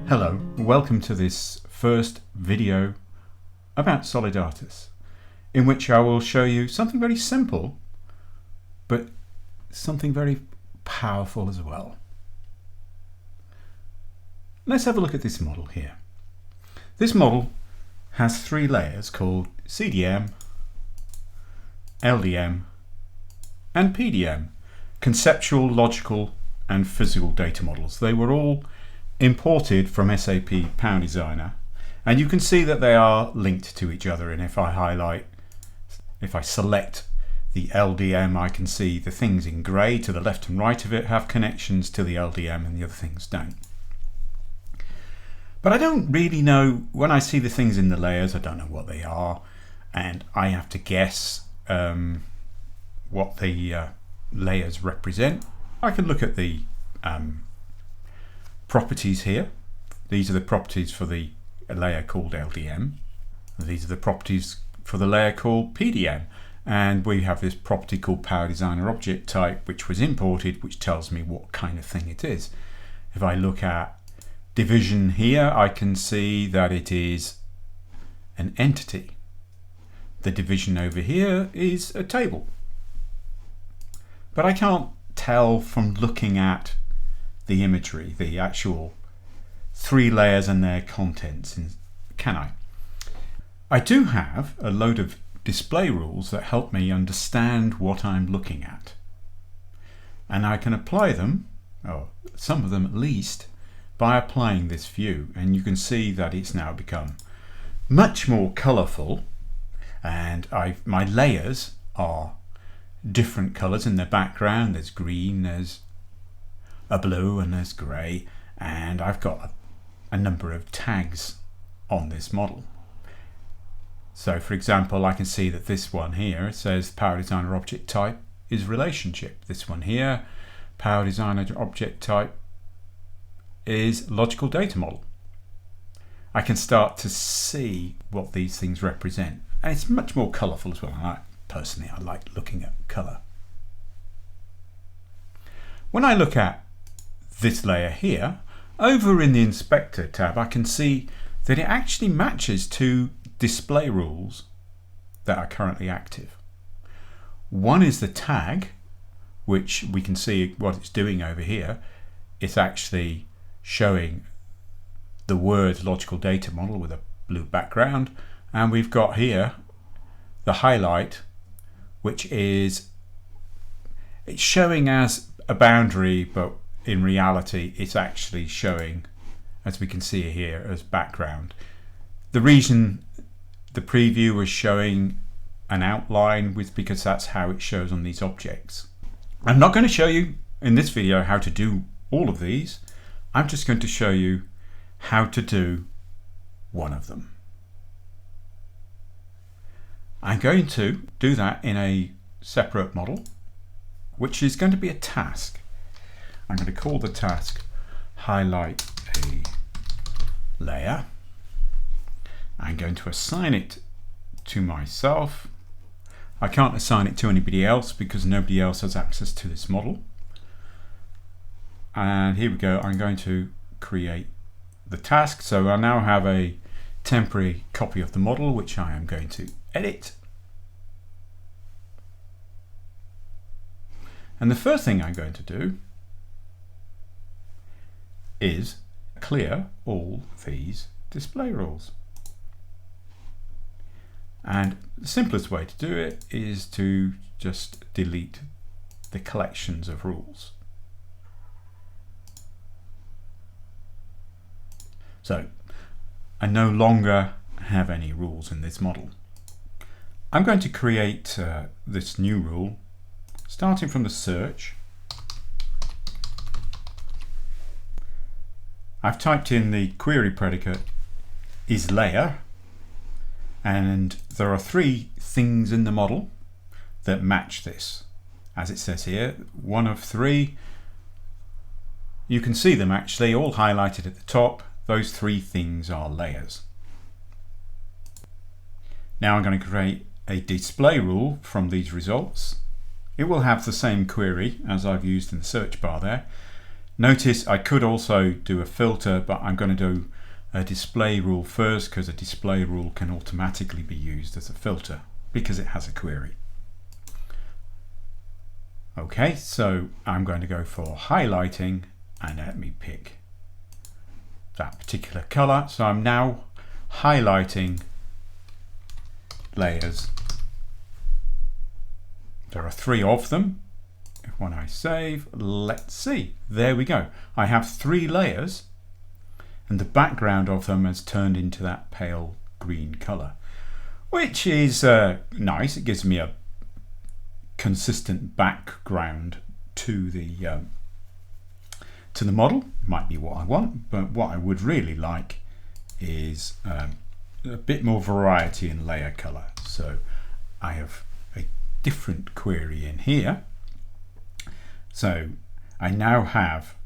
Hello, welcome to this first video about Solidartus, in which I will show you something very simple, but something very powerful as well. Let's have a look at this model here. This model has three layers called CDM, LDM, and PDM, conceptual, logical, and physical data models. They were all imported from SAP Power Designer, and you can see that they are linked to each other. And if I select the LDM, I can see the things in grey to the left and right of it have connections to the LDM and the other things don't. But I don't really know, when I see the things in the layers, I don't know what they are, and I have to guess what the layers represent. I can look at the properties here. These are the properties for the layer called LDM. These are the properties for the layer called PDM. And we have this property called Power Designer Object Type, which was imported, which tells me what kind of thing it is. If I look at division here, I can see that it is an entity. The division over here is a table. But I can't tell from looking at the imagery, the actual three layers and their contents, can I? I do have a load of display rules that help me understand what I'm looking at. And I can apply them, or some of them at least, by applying this view. And you can see that it's now become much more colourful, and my layers are different colours in the background. There's green, there's a blue, and there's grey, and I've got a number of tags on this model. So for example, I can see that this one here, it says Power Designer Object Type is relationship. This one here, Power Designer Object Type is logical data model. I can start to see what these things represent, and it's much more colourful as well. Personally, I like looking at colour. When I look at this layer here, over in the Inspector tab, I can see that it actually matches to display rules that are currently active. One is the tag, which we can see what it's doing over here. It's actually showing the word logical data model with a blue background, and we've got here the highlight, which is, it's showing as a boundary, but in reality it's actually showing, as we can see here, as background. The reason the preview was showing an outline was because that's how it shows on these objects. I'm not going to show you in this video how to do all of these. I'm just going to show you how to do one of them. I'm going to do that in a separate model, which is going to be a task. I'm going to call the task highlight a layer. I'm going to assign it to myself. I can't assign it to anybody else because nobody else has access to this model. And here we go. I'm going to create the task. So I now have a temporary copy of the model, which I am going to edit. And the first thing I'm going to do is clear all these display rules. And the simplest way to do it is to just delete the collections of rules. So I no longer have any rules in this model. I'm going to create this new rule, starting from the search. I've typed in the query predicate is layer, and there are three things in the model that match this. As it says here, one of three. You can see them actually all highlighted at the top. Those three things are layers. Now I'm going to create a display rule from these results. It will have the same query as I've used in the search bar there. Notice I could also do a filter, but I'm going to do a display rule first because a display rule can automatically be used as a filter because it has a query. Okay, so I'm going to go for highlighting and let me pick that particular color. So I'm now highlighting layers. There are 3 of them. When I save, let's see, there we go. I have 3 layers and the background of them has turned into that pale green color, which is nice. It gives me a consistent background to the model. Might be what I want, but what I would really like is a bit more variety in layer color. So I have a different query in here. So I now have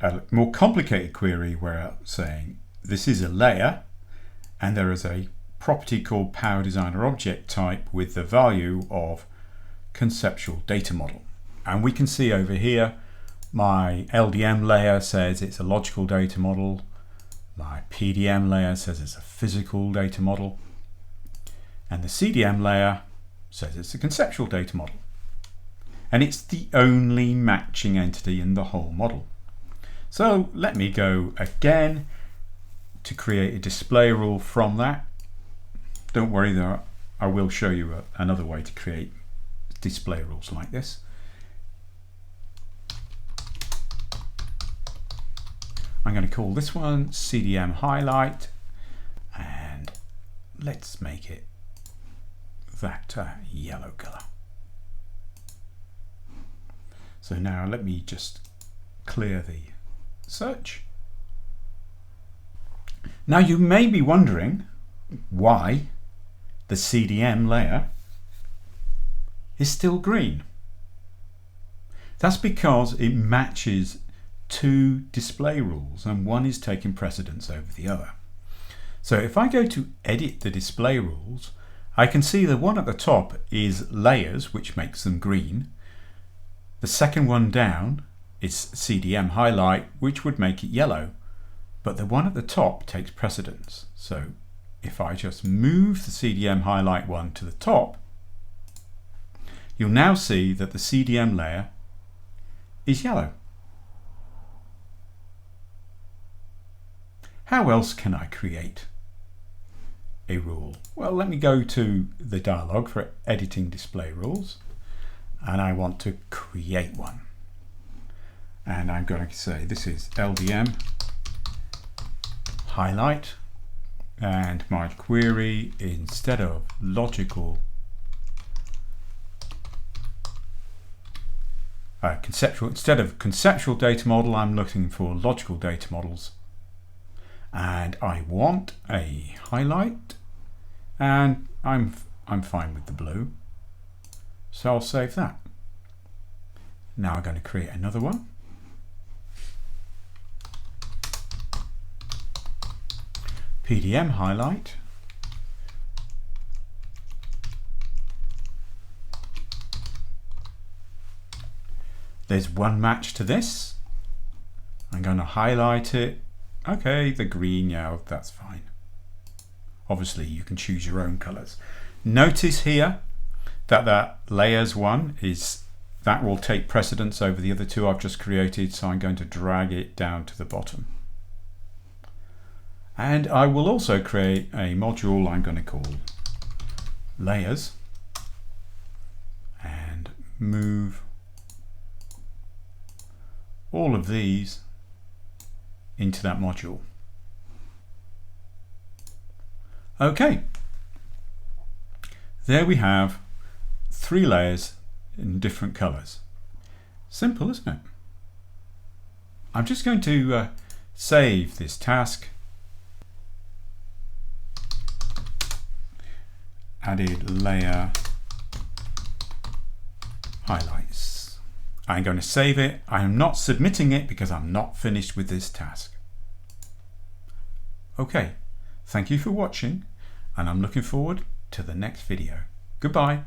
a more complicated query where I'm saying this is a layer and there is a property called Power Designer Object Type with the value of conceptual data model. And we can see over here my LDM layer says it's a logical data model. My PDM layer says it's a physical data model. And the CDM layer says it's a conceptual data model. And it's the only matching entity in the whole model. So let me go again to create a display rule from that. Don't worry though, I will show you another way to create display rules like this. I'm going to call this one CDM highlight and let's make it that yellow color. So now let me just clear the search. Now you may be wondering why the CDM layer is still green. That's because it matches 2 display rules and one is taking precedence over the other. So if I go to edit the display rules, I can see the one at the top is layers, which makes them green. The second one down is CDM highlight, which would make it yellow, but the one at the top takes precedence. So if I just move the CDM highlight one to the top, you'll now see that the CDM layer is yellow. How else can I create a rule? Well, let me go to the dialog for editing display rules. And I want to create one. And I'm going to say this is LDM highlight, and my query, instead of conceptual data model, I'm looking for logical data models. And I want a highlight, and I'm fine with the blue. So I'll save that. Now I'm going to create another one. PDM highlight. There's one match to this. I'm going to highlight it. Okay, the green, yeah, that's fine. Obviously you can choose your own colors. Notice here that layers one that will take precedence over the other 2 I've just created, so I'm going to drag it down to the bottom. And I will also create a module I'm going to call layers and move all of these into that module. Okay, there we have 3 layers in different colors. Simple, isn't it? I'm just going to save this task. Added layer highlights. I'm going to save it. I am not submitting it because I'm not finished with this task. Okay, thank you for watching, and I'm looking forward to the next video. Goodbye.